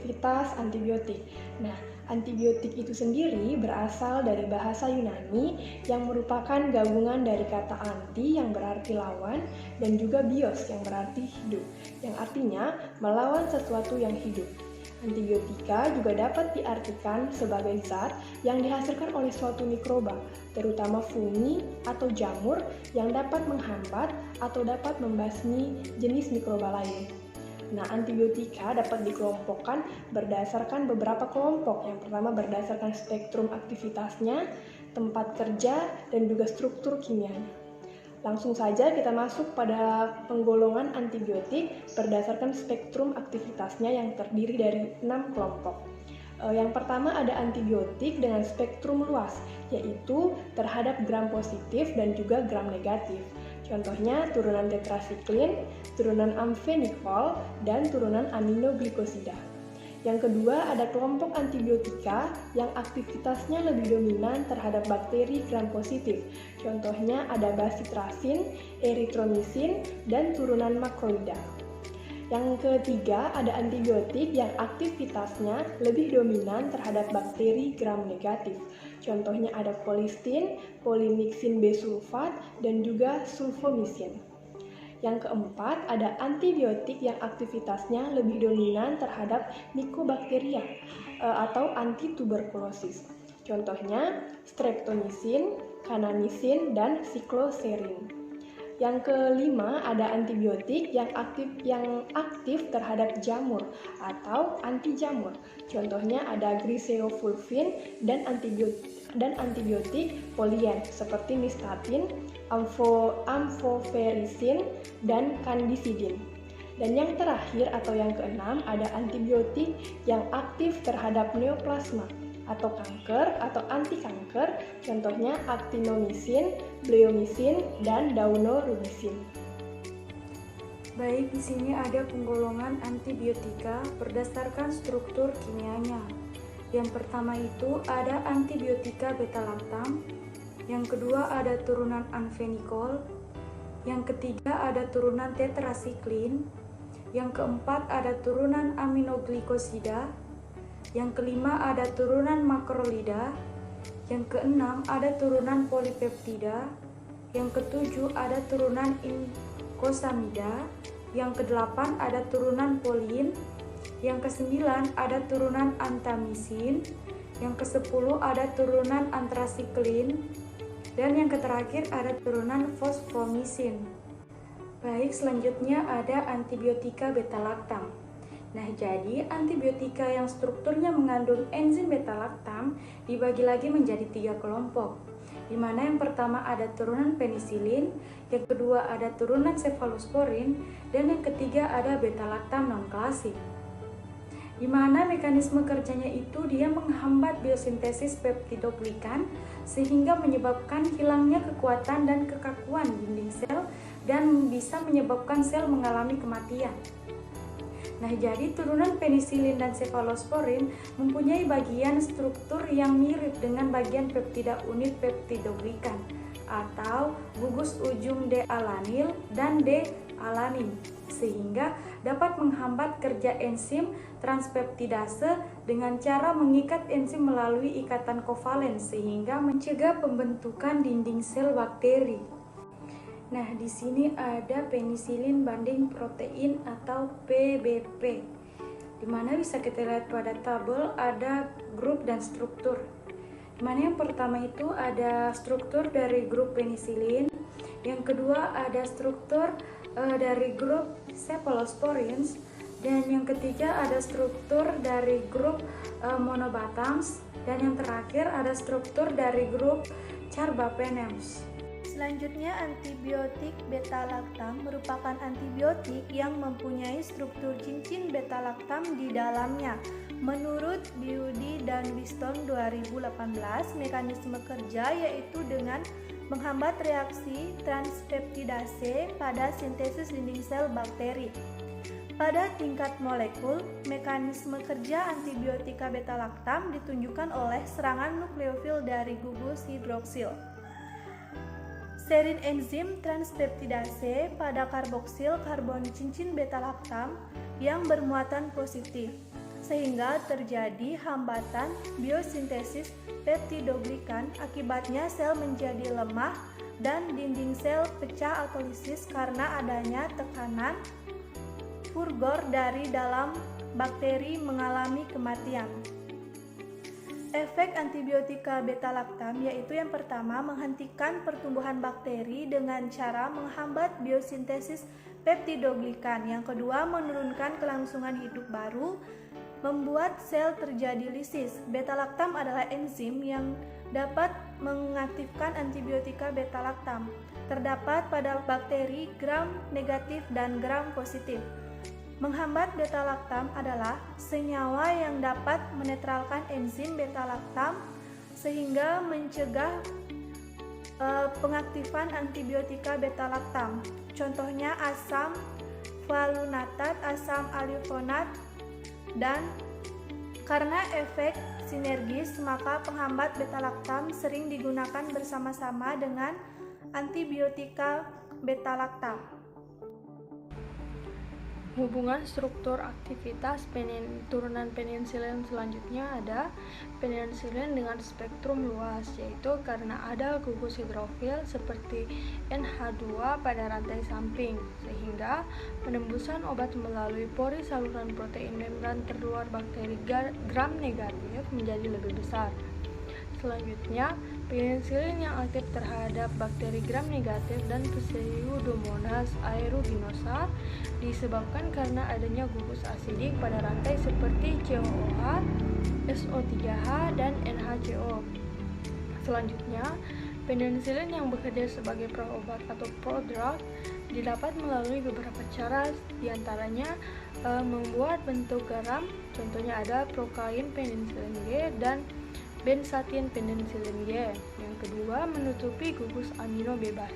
aktivitas antibiotik. Nah, antibiotik itu sendiri berasal dari bahasa Yunani yang merupakan gabungan dari kata anti yang berarti lawan dan juga bios yang berarti hidup, yang artinya melawan sesuatu yang hidup. Antibiotika juga dapat diartikan sebagai zat yang dihasilkan oleh suatu mikroba, terutama fungi atau jamur yang dapat menghambat atau dapat membasmi jenis mikroba lain. Nah, antibiotika dapat dikelompokkan berdasarkan beberapa kelompok. Yang pertama berdasarkan spektrum aktivitasnya, tempat kerja, dan juga struktur kimianya. Langsung saja kita masuk pada penggolongan antibiotik berdasarkan spektrum aktivitasnya yang terdiri dari 6 kelompok. Yang pertama ada antibiotik dengan spektrum luas, yaitu terhadap gram positif dan juga gram negatif. Contohnya turunan tetrasiklin, turunan amfenikol, dan turunan aminoglikosida. Yang kedua ada kelompok antibiotika yang aktivitasnya lebih dominan terhadap bakteri gram positif. Contohnya ada basitracin, erythromycin, dan turunan macrolida. Yang ketiga ada antibiotik yang aktivitasnya lebih dominan terhadap bakteri gram negatif. Contohnya ada colistin, polymyxin B-sulfat, dan juga sulfomycin. Yang keempat, ada antibiotik yang aktivitasnya lebih dominan terhadap Mycobacteria atau antituberkulosis. Contohnya streptomycin, kanamycin, dan cycloserine. Yang kelima, ada antibiotik yang aktif terhadap jamur atau anti jamur. Contohnya ada griseofulvin dan antibiotik polien seperti nystatin, amphotericin, dan candicidin. Dan yang terakhir atau yang keenam ada antibiotik yang aktif terhadap neoplasma atau kanker atau anti kanker, contohnya actinomycin, bleomycin, dan daunorubicin. Baik, di sini ada penggolongan antibiotika berdasarkan struktur kimianya. Yang pertama itu ada antibiotika beta-lactam, yang kedua ada turunan amfenikol, yang ketiga ada turunan tetrasiklin, yang keempat ada turunan aminoglikosida, yang kelima ada turunan makrolida, yang keenam ada turunan polipeptida, yang ketujuh ada turunan inkosamida, yang kedelapan ada turunan polin, yang kesembilan ada turunan antamisin, yang kesepuluh ada turunan antrasiklin, dan yang terakhir ada turunan fosfomycin. Baik, selanjutnya ada antibiotika beta-lactam. Nah, jadi antibiotika yang strukturnya mengandung enzim beta-lactam dibagi lagi menjadi 3 kelompok, di mana yang pertama ada turunan penisilin, yang kedua ada turunan cefalosporin, dan yang ketiga ada beta-lactam non-klasik. Di mana mekanisme kerjanya itu dia menghambat biosintesis peptidoglikan sehingga menyebabkan hilangnya kekuatan dan kekakuan dinding sel dan bisa menyebabkan sel mengalami kematian. Nah, jadi turunan penisilin dan cefalosporin mempunyai bagian struktur yang mirip dengan bagian peptida unit peptidoglikan atau gugus ujung D-alanil dan D-alanin, sehingga dapat menghambat kerja enzim transpeptidase dengan cara mengikat enzim melalui ikatan kovalen sehingga mencegah pembentukan dinding sel bakteri. Nah, di sini ada penisilin banding protein atau PBP, di mana bisa kita lihat pada tabel ada grup dan struktur. Di mana yang pertama itu ada struktur dari grup penisilin, yang kedua ada struktur dari grup cephalosporins, dan yang ketiga ada struktur dari grup monobatams, dan yang terakhir ada struktur dari grup carbapenems. Selanjutnya, antibiotik beta-lactam merupakan antibiotik yang mempunyai struktur cincin beta-lactam di dalamnya. Menurut Biudi dan Wiston 2018, mekanisme kerja yaitu dengan menghambat reaksi transpeptidase pada sintesis dinding sel bakteri. Pada tingkat molekul, mekanisme kerja antibiotika beta-lactam ditunjukkan oleh serangan nukleofil dari gugus hidroksil. Serin enzim transpeptidase pada karboksil karbon cincin beta-lactam yang bermuatan positif. sehingga terjadi hambatan biosintesis peptidoglikan. Akibatnya sel menjadi lemah dan dinding sel pecah atau lisis karena adanya tekanan fulgor dari dalam. Bakteri mengalami kematian. Efek antibiotika beta-laktam yaitu yang pertama, menghentikan pertumbuhan bakteri dengan cara menghambat biosintesis peptidoglikan. Yang kedua, menurunkan kelangsungan hidup baru, membuat sel terjadi lisis. Beta-laktam adalah enzim yang dapat mengaktifkan antibiotika beta-laktam. Terdapat pada bakteri gram negatif dan gram positif. Menghambat beta-laktam adalah senyawa yang dapat menetralkan enzim beta-laktam sehingga mencegah pengaktifan antibiotika beta-laktam. Contohnya asam valunatat, asam alifenat, dan karena efek sinergis maka penghambat beta-laktam sering digunakan bersama-sama dengan antibiotika beta-laktam. Hubungan struktur aktivitas turunan penisilin selanjutnya ada penisilin dengan spektrum luas, yaitu karena ada gugus hidrofil seperti NH2 pada rantai samping, sehingga penembusan obat melalui pori saluran protein membran terluar bakteri gram negatif menjadi lebih besar. Selanjutnya, penisilin yang aktif terhadap bakteri gram negatif dan Pseudomonas aeruginosa disebabkan karena adanya gugus asidik pada rantai seperti COOH, SO3H, dan NHCO. Selanjutnya, penisilin yang bekerja sebagai proobat atau prodrug didapat melalui beberapa cara, diantaranya membuat bentuk garam, contohnya ada prokain penisilin G dan benzatin penisilin G. Yang kedua, menutupi gugus amino bebas,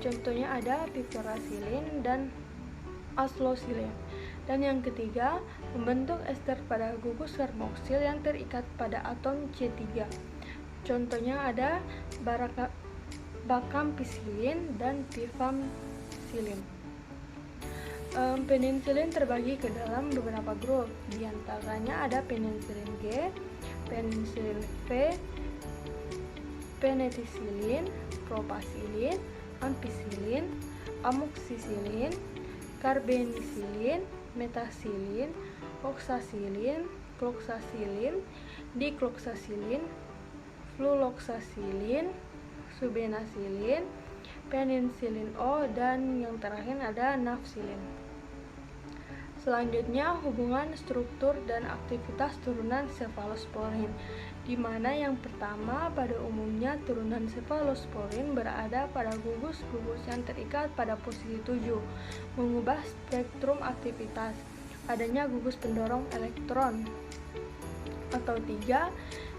contohnya ada piperacillin dan aslocillin. Dan yang ketiga, membentuk ester pada gugus karboksil yang terikat pada atom C3, contohnya ada bakampisilin dan pifamsilin. Penisilin terbagi ke dalam beberapa grup, diantaranya ada penisilin G, penisilin V, peneticillin, propasilin, ampicillin, amoxicillin, carbenicillin, metasilin, oxacillin, cloxacillin, dicloxacillin, fluloxacillin, subenacillin, penicillin O, dan yang terakhir ada nafcillin. Selanjutnya, hubungan struktur dan aktivitas turunan cephalosporin, di mana yang pertama pada umumnya turunan cephalosporin berada pada gugus-gugus yang terikat pada posisi 7, mengubah spektrum aktivitas. Adanya gugus pendorong elektron atau 3,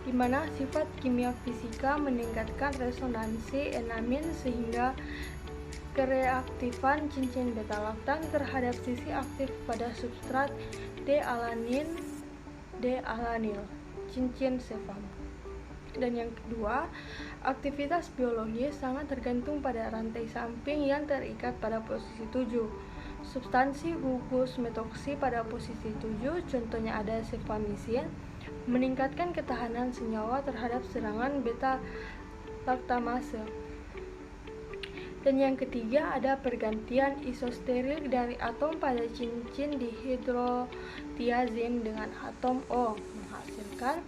di mana sifat kimia fisika meningkatkan resonansi enamin sehingga kereaktifan cincin beta-laktam terhadap sisi aktif pada substrat D-alanil, cincin sefam. Dan yang kedua, aktivitas biologis sangat tergantung pada rantai samping yang terikat pada posisi 7. Substansi gugus metoksi pada posisi 7, contohnya ada sefamisin, meningkatkan ketahanan senyawa terhadap serangan beta-laktamase. Dan yang ketiga ada pergantian isosteril dari atom pada cincin dihidrotiazin dengan atom O, menghasilkan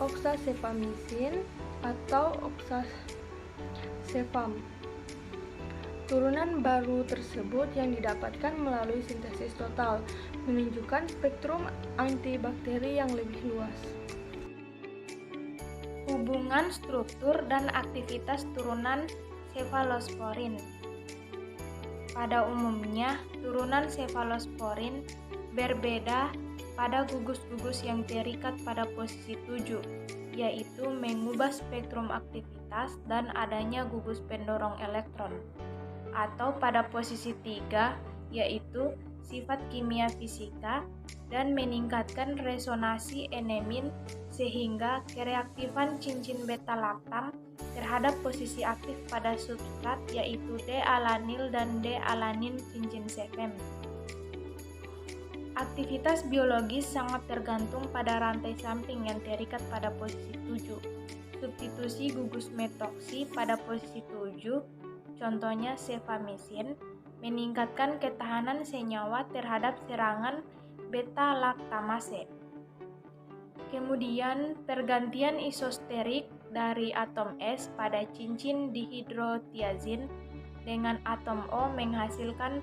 oksasefamisin atau oksasefam. Turunan baru tersebut yang didapatkan melalui sintesis total menunjukkan spektrum antibakteri yang lebih luas. Hubungan struktur dan aktivitas turunan cephalosporin. Pada umumnya, turunan cephalosporin berbeda pada gugus-gugus yang terikat pada posisi 7, yaitu mengubah spektrum aktivitas dan adanya gugus pendorong elektron, atau pada posisi 3, yaitu sifat kimia fisika dan meningkatkan resonansi enamin sehingga kereaktifan cincin beta-laktam terhadap posisi aktif pada substrat yaitu D-alanil dan D-alanin cincin sefam. Aktivitas biologis sangat tergantung pada rantai samping yang terikat pada posisi 7. Substitusi gugus metoksi pada posisi 7, contohnya cefamisin, meningkatkan ketahanan senyawa terhadap serangan beta-laktamase. Kemudian, pergantian isosterik dari atom S pada cincin dihidrotiazin dengan atom O menghasilkan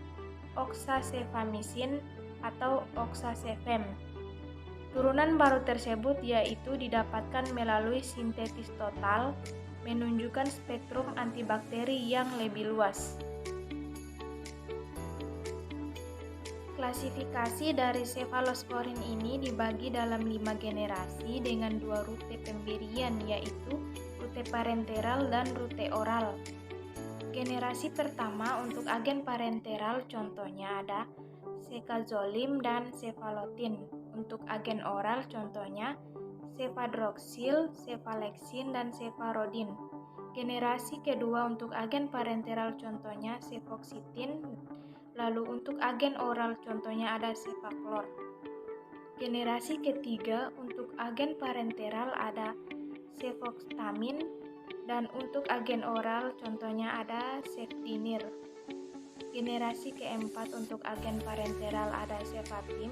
oksasefamisin atau oksasefem. Turunan baru tersebut yaitu didapatkan melalui sintetis total, menunjukkan spektrum antibakteri yang lebih luas. Klasifikasi dari cefalosporin ini dibagi dalam 5 generasi dengan 2 rute pemberian, yaitu rute parenteral dan rute oral. Generasi pertama untuk agen parenteral contohnya ada sekazolim dan cefalotin. Untuk agen oral contohnya cefadroxil, cefalexin, dan cefarodin. Generasi kedua untuk agen parenteral contohnya cefoxitin. Lalu untuk agen oral contohnya ada cefaklor. Generasi ketiga untuk agen parenteral ada cefoxtamin, dan untuk agen oral contohnya ada cefdinir. Generasi keempat untuk agen parenteral ada cefatim,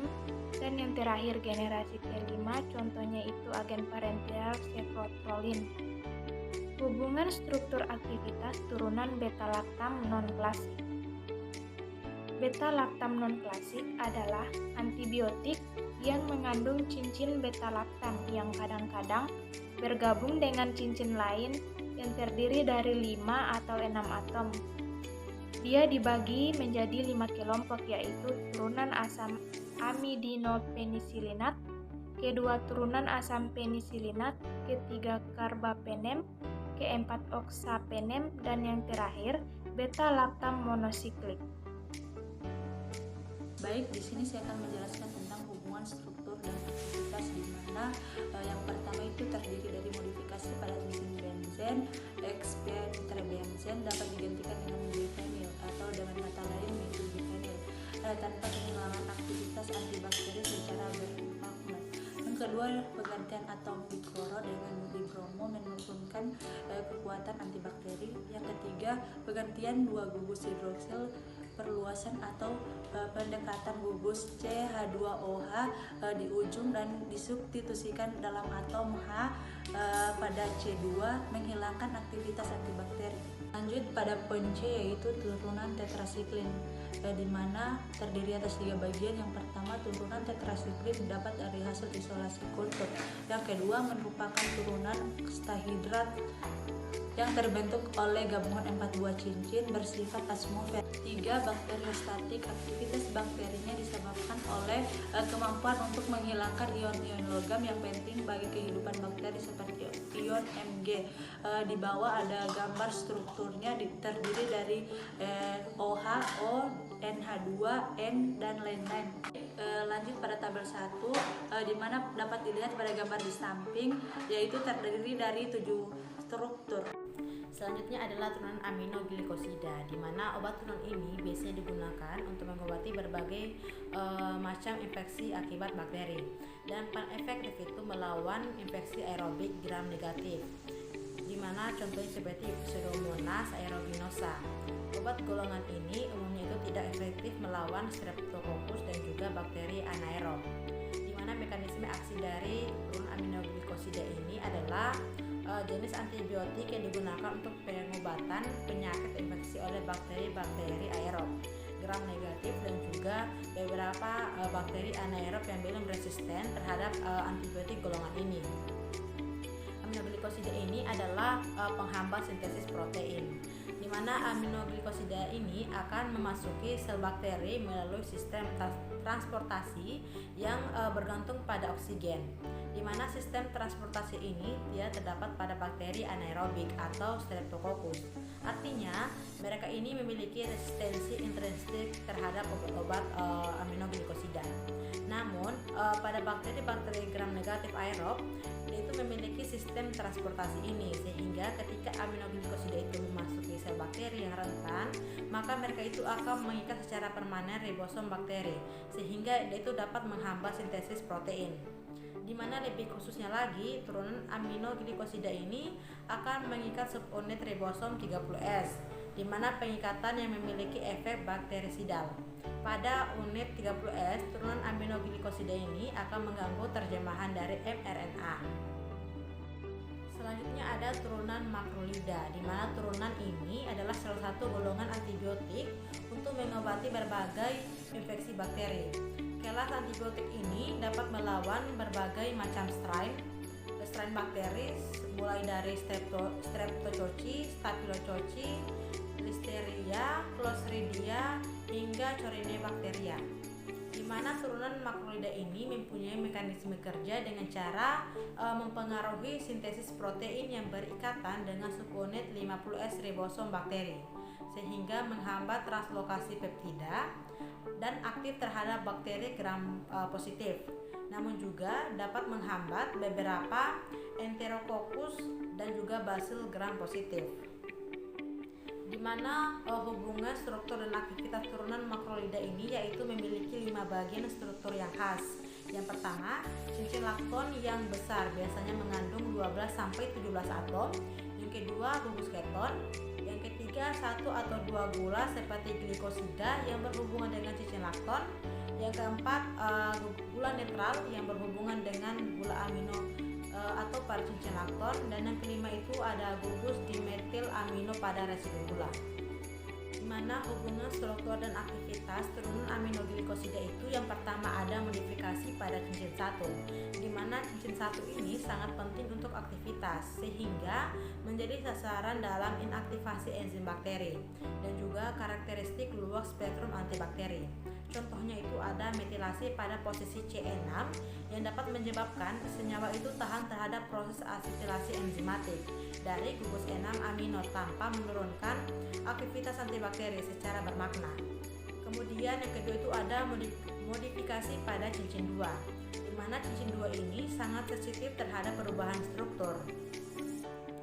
dan yang terakhir generasi kelima contohnya itu agen parenteral cefrotrolin. Hubungan struktur aktivitas turunan beta-laktam non-klasik. Beta-laktam non-klasik adalah antibiotik yang mengandung cincin beta-laktam yang kadang-kadang bergabung dengan cincin lain yang terdiri dari 5 atau 6 atom. Dia dibagi menjadi 5 kelompok, yaitu turunan asam amidinopenisilinat, kedua turunan asam penisilinat, ketiga karbapenem, keempat oksapenem, dan yang terakhir beta-laktam monosiklik. Baik, di sini saya akan menjelaskan tentang hubungan struktur dan aktivitas, di mana yang pertama itu terdiri dari modifikasi pada enzim benzen, XP-tetrabenzen dapat digantikan dengan bifenil atau dengan kata lain metylbifenil tanpa kehilangan aktivitas antibakteri secara bermakna. Yang kedua, pergantian atom dikloro dengan dibromo menurunkan kekuatan antibakteri. Yang ketiga, pergantian 2 gugus hidroksil perluasan atau pendekatan gugus CH2OH di ujung dan disubstitusikan dalam atom H pada C2 menghilangkan aktivitas antibakteri. Lanjut pada poin C, yaitu turunan tetrasiklin, di mana terdiri atas 3 bagian. Yang pertama, turunan tetrasiklin didapat dari hasil isolasi kultur. Yang kedua, merupakan turunan okstahidrat yang terbentuk oleh gabungan 4 buah cincin bersifat asmofer. 3. Bakteriostatik. Aktivitas bakterinya disebabkan oleh kemampuan untuk menghilangkan ion-ion logam yang penting bagi kehidupan bakteri seperti ion Mg. Di bawah ada gambar strukturnya, terdiri dari OH, O, NH2, N, dan lain-lain. Lanjut pada tabel 1, di mana dapat dilihat pada gambar di samping, yaitu terdiri dari 7 struktur. Selanjutnya adalah turunan aminoglikosida, di mana obat turunan ini biasanya digunakan untuk mengobati berbagai macam infeksi akibat bakteri, dan paling efektif itu melawan infeksi aerobik gram negatif, di mana contohnya seperti Pseudomonas aeruginosa. Obat golongan ini umumnya itu tidak efektif melawan Streptococcus dan juga bakteri anaerob, di mana mekanisme aksi dari turunan aminoglikosida ini adalah jenis antibiotik yang digunakan untuk pengobatan penyakit infeksi oleh bakteri-bakteri aerob gram negatif dan juga beberapa bakteri anaerob yang belum resisten terhadap antibiotik golongan ini. Aminoglikosida ini adalah penghambat sintesis protein, di mana aminoglikosida ini akan memasuki sel bakteri melalui sistem transportasi yang bergantung pada oksigen, di mana sistem transportasi ini dia terdapat pada bakteri anaerobik atau Streptococcus. Artinya, mereka ini memiliki resistensi intrinsik terhadap obat-obat aminoglikosida. Namun, pada bakteri-bakteri gram negatif aerob, dia itu memiliki sistem transportasi ini, sehingga ketika aminoglikosida itu memasuki sel bakteri yang rentan, maka mereka itu akan mengikat secara permanen ribosom bakteri, sehingga dia itu dapat menghambat sintesis protein. Di mana lebih khususnya lagi, turunan aminoglikosida ini akan mengikat subunit ribosom 30S, di mana pengikatan yang memiliki efek bakterisidal. Pada unit 30S, turunan aminoglikosida ini akan mengganggu terjemahan dari mRNA. Selanjutnya ada turunan makrolida, di mana turunan ini adalah salah satu golongan antibiotik untuk mengobati berbagai infeksi bakteri. Kelas antibiotik ini dapat melawan berbagai macam strain bakteri, mulai dari Streptococcus, Staphylococcus, Listeria, Clostridia, hingga Corynebacteria. Di mana turunan makrolida ini mempunyai mekanisme kerja dengan cara mempengaruhi sintesis protein yang berikatan dengan subunit 50S ribosom bakteri, sehingga menghambat translokasi peptida dan aktif terhadap bakteri gram positif. Namun juga dapat menghambat beberapa Enterococcus dan juga Bacillus gram positif. Di mana hubungan struktur dan aktivitas turunan makrolida ini yaitu memiliki 5 bagian struktur yang khas. Yang pertama, cincin lakton yang besar biasanya mengandung 12-17 atom. Yang kedua, gugus keton. Yang ketiga, 1 atau 2 gula seperti glikosida yang berhubungan dengan cincin lakton. Yang keempat, gula netral yang berhubungan dengan gula amino atau pada cincin lakton. Dan yang kelima itu ada gugus dimetil amino pada residu gula. Di mana hubungan struktur dan aktivitas turunan aminoglikosida itu yang pertama ada modifikasi pada cincin 1, di mana cincin 1 ini sangat penting untuk aktivitas sehingga menjadi sasaran dalam inaktivasi enzim bakteri dan juga karakteristik luas spektrum antibakteri. Contohnya itu ada metilasi pada posisi C6 yang dapat menyebabkan senyawa itu tahan terhadap proses asetilasi enzimatik dari gugus 6 amino tanpa menurunkan aktivitas antibakteri secara bermakna. Kemudian yang kedua itu ada modifikasi pada cincin 2, di mana cincin 2 ini sangat sensitif terhadap perubahan struktur,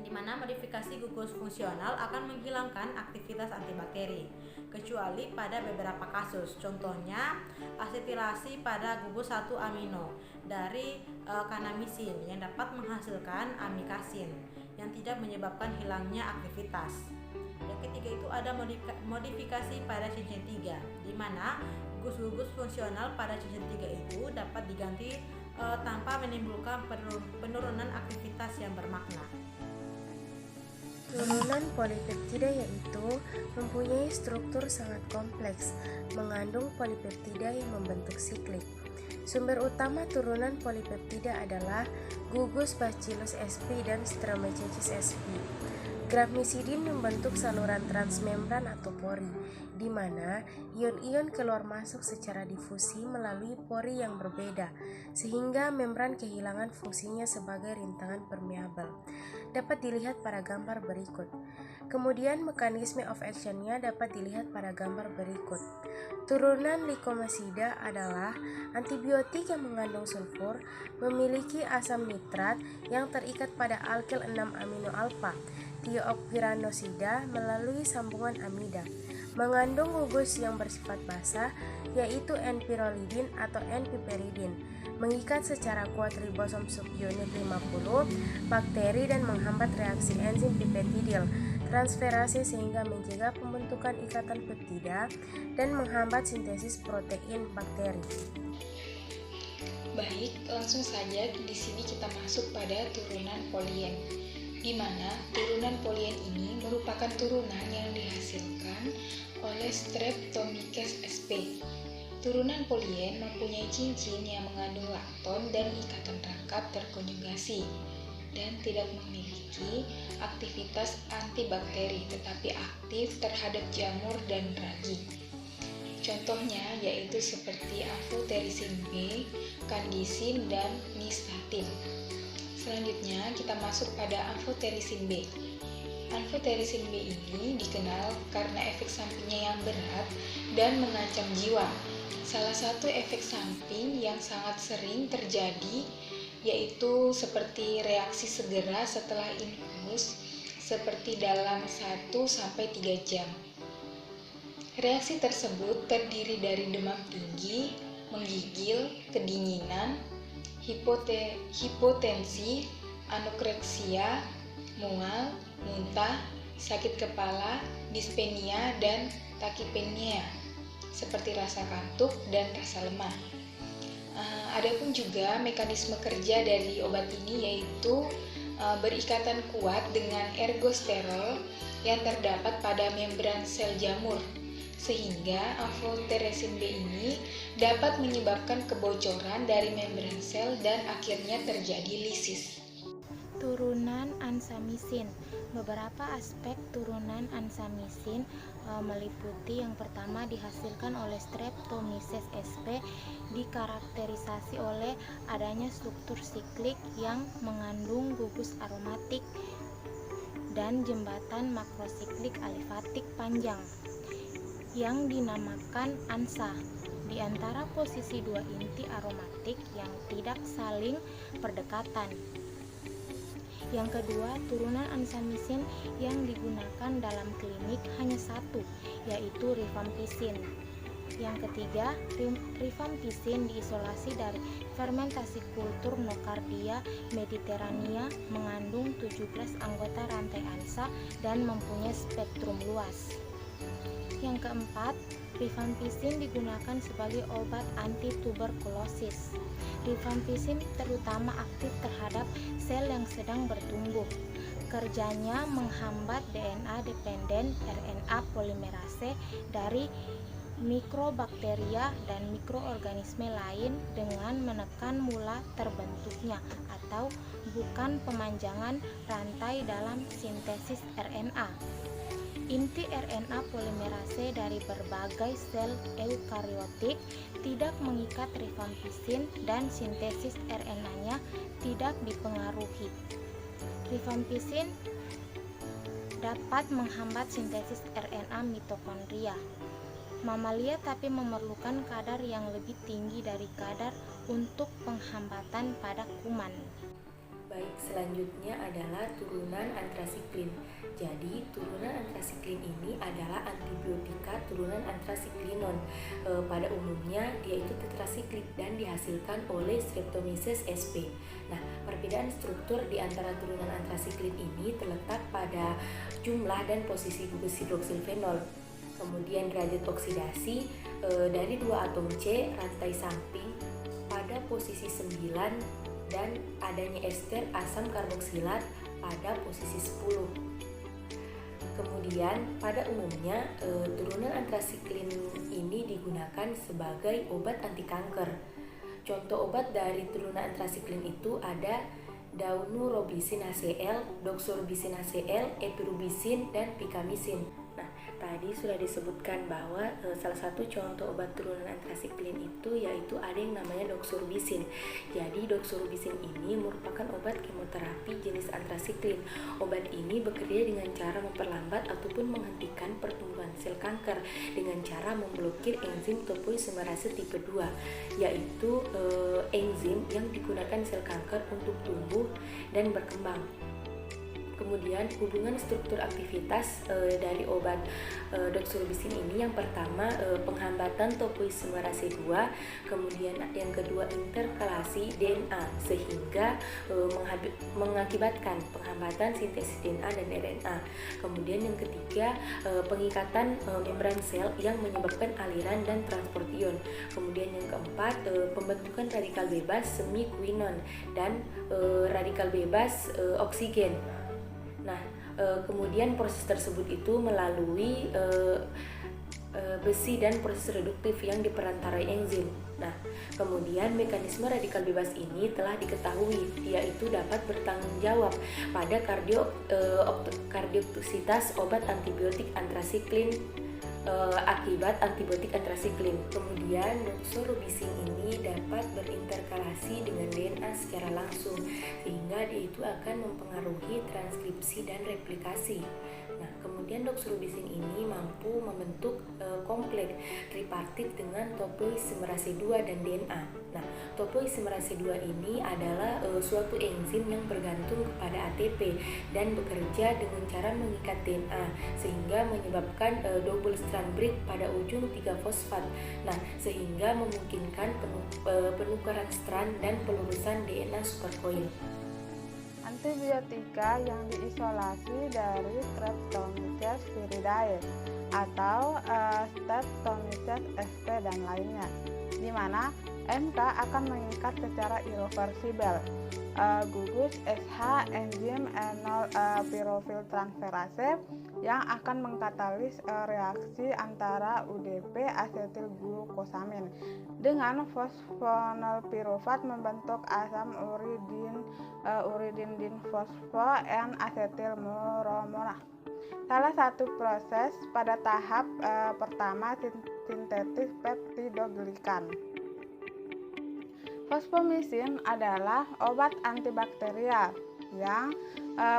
di mana modifikasi gugus fungsional akan menghilangkan aktivitas antibakteri kecuali pada beberapa kasus. Contohnya asetilasi pada gugus 1 amino dari kanamisin yang dapat menghasilkan amikasin yang tidak menyebabkan hilangnya aktivitas. Yang ketiga itu ada modifikasi pada cincin 3, di mana gugus-gugus fungsional pada cincin 3 itu dapat diganti tanpa menimbulkan penurunan aktivitas yang bermakna. Turunan polipeptida yaitu mempunyai struktur sangat kompleks, mengandung polipeptida yang membentuk siklik. Sumber utama turunan polipeptida adalah gugus Bacillus sp dan Streptococcus sp. Gramicidin membentuk saluran transmembran atau pori, di mana ion-ion keluar masuk secara difusi melalui pori yang berbeda, sehingga membran kehilangan fungsinya sebagai rintangan permeabel. Dapat dilihat pada gambar berikut. Kemudian mekanisme of action-nya dapat dilihat pada gambar berikut. Turunan likomacida adalah antibiotik yang mengandung sulfur, memiliki asam nitrat yang terikat pada alkil 6 amino alfa, tiopiranosida melalui sambungan amida, mengandung gugus yang bersifat basah yaitu N-pirolidin atau N-piperidin, mengikat secara kuat ribosom subunit 50 bakteri dan menghambat reaksi enzim peptidil transferase sehingga mencegah pembentukan ikatan peptida dan menghambat sintesis protein bakteri. Baik, langsung saja di sini kita masuk pada turunan polien, di mana turunan polien ini merupakan turunan yang dihasilkan oleh Streptomyces sp. Turunan polien mempunyai cincin yang mengandung lakton dan ikatan rangkap terkonjugasi dan tidak memiliki aktivitas antibakteri tetapi aktif terhadap jamur dan ragi. Contohnya yaitu seperti amphoterisin B, kandisin, dan nystatin. Selanjutnya kita masuk pada amphoterisin B. Amphoterisin B ini dikenal karena efek sampingnya yang berat dan mengancam jiwa. Salah satu efek samping yang sangat sering terjadi yaitu seperti reaksi segera setelah infus seperti dalam 1-3 jam. Reaksi tersebut terdiri dari demam tinggi, menggigil, kedinginan, hipotensi, anoreksia, mual, muntah, sakit kepala, dispenia, dan takipnea, seperti rasa kantuk dan rasa lemah. Adapun juga mekanisme kerja dari obat ini yaitu berikatan kuat dengan ergosterol yang terdapat pada membran sel jamur, sehingga amphoteresin B ini dapat menyebabkan kebocoran dari membran sel dan akhirnya terjadi lisis. Turunan ansamisin. Beberapa aspek turunan ansamisin meliputi yang pertama dihasilkan oleh Streptomyces sp, dikarakterisasi oleh adanya struktur siklik yang mengandung gugus aromatik dan jembatan makrosiklik alifatik panjang yang dinamakan ANSA di antara posisi dua inti aromatik yang tidak saling berdekatan. Yang kedua, turunan ansamisin yang digunakan dalam klinik hanya satu, yaitu rifampisin. Yang ketiga, rifampisin diisolasi dari fermentasi kultur Nocardia mediterranea, mengandung 17 anggota rantai ANSA dan mempunyai spektrum luas. Yang keempat, rifampisin digunakan sebagai obat anti-tuberkulosis. Rifampisin terutama aktif terhadap sel yang sedang bertumbuh. Kerjanya menghambat DNA-dependen RNA polimerase dari mikrobakteria dan mikroorganisme lain dengan menekan mula terbentuknya atau bukan pemanjangan rantai dalam sintesis RNA. Inti RNA polimerase dari berbagai sel eukariotik tidak mengikat rifampisin dan sintesis RNA-nya tidak dipengaruhi. Rifampisin dapat menghambat sintesis RNA mitokondria mamalia tapi memerlukan kadar yang lebih tinggi dari kadar untuk penghambatan pada kuman. Baik, selanjutnya adalah turunan antrasiklin. Jadi, turunan antrasiklin ini adalah antibiotika turunan antrasiklinon. Pada umumnya, dia itu tetrasiklik dan dihasilkan oleh Streptomyces sp. Nah, perbedaan struktur di antara turunan antrasiklin ini terletak pada jumlah dan posisi gugus hidroksilfenol. Kemudian derajat oksidasi dari 2 atom C rantai samping pada posisi 9 dan adanya ester asam karboksilat pada posisi 10. Kemudian pada umumnya turunan antrasiklin ini digunakan sebagai obat anti kanker. Contoh obat dari turunan antrasiklin itu ada daunorubicin HCl, doxorubicin HCl, epirubicin, dan picamicin. Tadi sudah disebutkan bahwa salah satu contoh obat turunan antrasiklin itu yaitu ada yang namanya doxorubicin. Jadi doxorubicin ini merupakan obat kemoterapi jenis antrasiklin. Obat ini bekerja dengan cara memperlambat ataupun menghentikan pertumbuhan sel kanker dengan cara memblokir enzim topoisomerase tipe 2, yaitu enzim yang digunakan sel kanker untuk tumbuh dan berkembang. Kemudian hubungan struktur aktivitas dari obat doxorubicin ini yang pertama penghambatan topoisomerase 2, kemudian yang kedua interkalasi DNA sehingga mengakibatkan penghambatan sintesis DNA dan RNA. Kemudian yang ketiga pengikatan membran sel yang menyebabkan aliran dan transport ion. Kemudian yang keempat pembentukan radikal bebas semi-quinon dan radikal bebas oksigen. Nah, kemudian proses tersebut itu melalui besi dan proses reduktif yang diperantarai enzim. Nah, kemudian mekanisme radikal bebas ini telah diketahui, yaitu dapat bertanggung jawab pada kardiotoksisitas obat antibiotik antrasiklin akibat antibiotik antrasiklin. Kemudian doxorubicin ini dapat berinterkalasi dengan DNA secara langsung sehingga dia itu akan mempengaruhi transkripsi dan replikasi. Nah, kemudian doxorubicin ini mampu membentuk kompleks tripartit dengan topoisomerase 2 dan DNA. Nah, topoisomerase 2 ini adalah suatu enzim yang bergantung kepada ATP dan bekerja dengan cara mengikat DNA sehingga menyebabkan double strand break pada ujung 3-fosfat. Nah, sehingga memungkinkan penukaran strand dan pelurusan DNA supercoil. Antibiotika yang diisolasi dari Streptomyces viridae atau Streptomyces sp dan lainnya, di mana MK akan mengikat secara irreversibel gugus SH enzim enol pirofil transferase yang akan mengkatalis reaksi antara UDP asetilglukosamin dengan fosfonolpirufat membentuk asam uridin dinfosfo N asetilmuromona. Salah satu proses pada tahap pertama sintetis peptidoglikan. Fosfomisin adalah obat antibakterial yang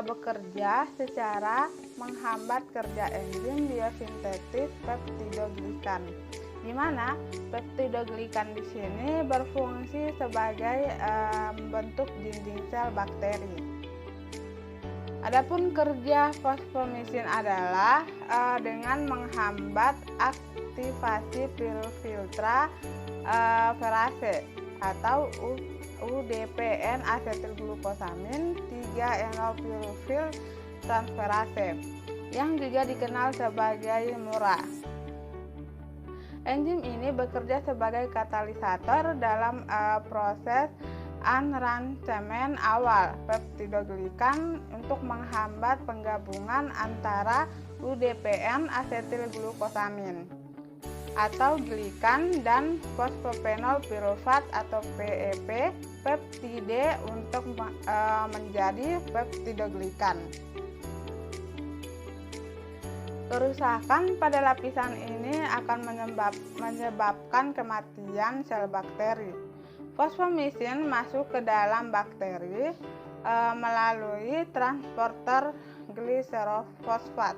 bekerja secara menghambat kerja enzim biosintetis peptidoglikan, di mana peptidoglikan di sini berfungsi sebagai bentuk dinding sel bakteri. Adapun kerja fosfomisin adalah dengan menghambat aktivasi filtra ferase atau UDPN asetilglukosamin 3-enolpirofil transferase yang juga dikenal sebagai MURA. Enzim ini bekerja sebagai katalisator dalam proses enrancemen awal peptidoglikan untuk menghambat penggabungan antara UDPN asetilglukosamin atau glikan dan fosfopenol pirufat atau PEP peptide untuk menjadi peptidoglikan. Kerusakan pada lapisan ini akan menyebabkan kematian sel bakteri. Fosfomisin masuk ke dalam bakteri melalui transporter gliserofosfat